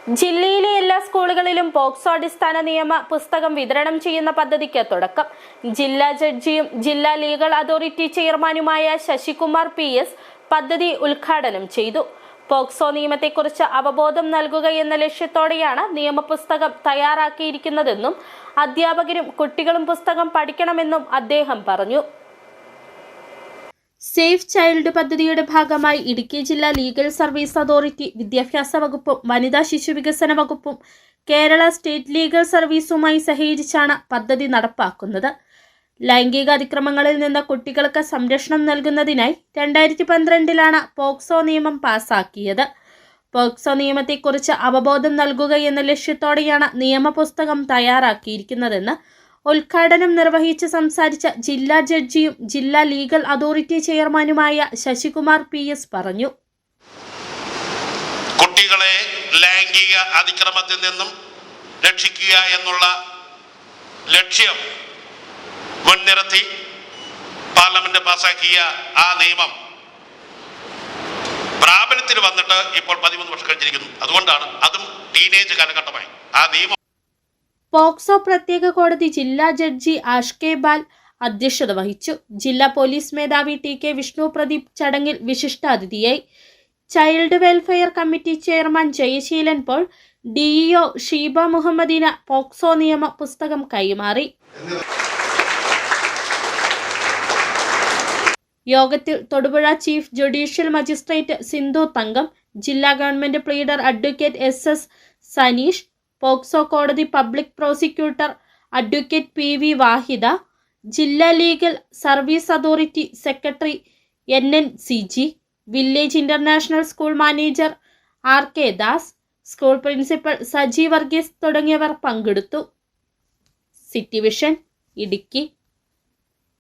ജില്ലയിലെ എല്ലാ സ്കൂളുകളിലും പോക്സോ അടിസ്ഥാന നിയമ പുസ്തകം വിതരണം ചെയ്യുന്ന പദ്ധതിക്ക് തുടക്കം. ജില്ലാ ജഡ്ജിയും ജില്ലാ ലീഗൽ അതോറിറ്റി ചെയർമാനുമായ ശശികുമാർ PS പദ്ധതി ഉദ്ഘാടനം ചെയ്തു. പോക്സോ നിയമത്തെക്കുറിച്ച് അവബോധം നൽകുക എന്ന ലക്ഷ്യത്തോടെയാണ് നിയമപുസ്തകം തയ്യാറാക്കിയിരിക്കുന്നതെന്നും അധ്യാപകരും കുട്ടികളും പുസ്തകം പഠിക്കണമെന്നും അദ്ദേഹം പറഞ്ഞു. സേഫ് ചൈൽഡ് പദ്ധതിയുടെ ഭാഗമായി ഇടുക്കി ജില്ലാ ലീഗൽ സർവീസ് അതോറിറ്റി, വിദ്യാഭ്യാസ വകുപ്പും വനിതാ ശിശു വികസന വകുപ്പും കേരള സ്റ്റേറ്റ് ലീഗൽ സർവീസുമായി സഹകരിച്ചാണ് പദ്ധതി നടപ്പാക്കുന്നത്. ലൈംഗിക അതിക്രമങ്ങളിൽ നിന്ന് കുട്ടികൾക്ക് സംരക്ഷണം നൽകുന്നതിനായി 2012 പോക്സോ നിയമം പാസാക്കിയത്. പോക്സോ നിയമത്തെക്കുറിച്ച് അവബോധം നൽകുക എന്ന ലക്ഷ്യത്തോടെയാണ് നിയമപുസ്തകം തയ്യാറാക്കിയിരിക്കുന്നതെന്ന് ഉദ്ഘാടനം നിർവഹിച്ച് സംസാരിച്ച ജില്ലാ ജഡ്ജിയും ജില്ലാ ലീഗൽ അതോറിറ്റി ചെയർമാനുമായ ശശികുമാർ PS പറഞ്ഞു. കുട്ടികളെ ലൈംഗിക അതിക്രമത്തിൽ നിന്നും രക്ഷിക്കുക എന്നുള്ള ലക്ഷ്യം മുൻനിർത്തി പാർലമെന്റ് പാസാക്കിയ ആ നിയമം പ്രാബല്യത്തിൽ വന്നിട്ട് ഇപ്പോൾ 13 വർഷം കഴിഞ്ഞിരിക്കുന്നു. അതുകൊണ്ടാണ് അതും ടീനേജ് കാലഘട്ടമായി ആ നിയമം. പോക്സോ പ്രത്യേക കോടതി ജില്ലാ ജഡ്ജി ആഷ്കെ ബാൽ അധ്യക്ഷത വഹിച്ചു. ജില്ലാ പോലീസ് മേധാവി TK വിഷ്ണു പ്രദീപ് ചടങ്ങിൽ വിശിഷ്ടാതിഥിയായി. Child welfare committee chairman Jayaseelan Paul, DEO Sheeba മുഹമ്മദിന പോക്സോ നിയമ പുസ്തകം കൈമാറി. യോഗത്തിൽ Thodupuzha chief judicial magistrate Sindhu Thankam, ജില്ലാ government pleader advocate SS Saneesh, POCSO കോടതി public prosecutor advocate PV Vahida, ജില്ലാ legal service authority secretary NN CG, village international school manager RK Das, school principal Saji Varghese തുടങ്ങിയവർ പങ്കെടുത്തു. City vision, Idukki.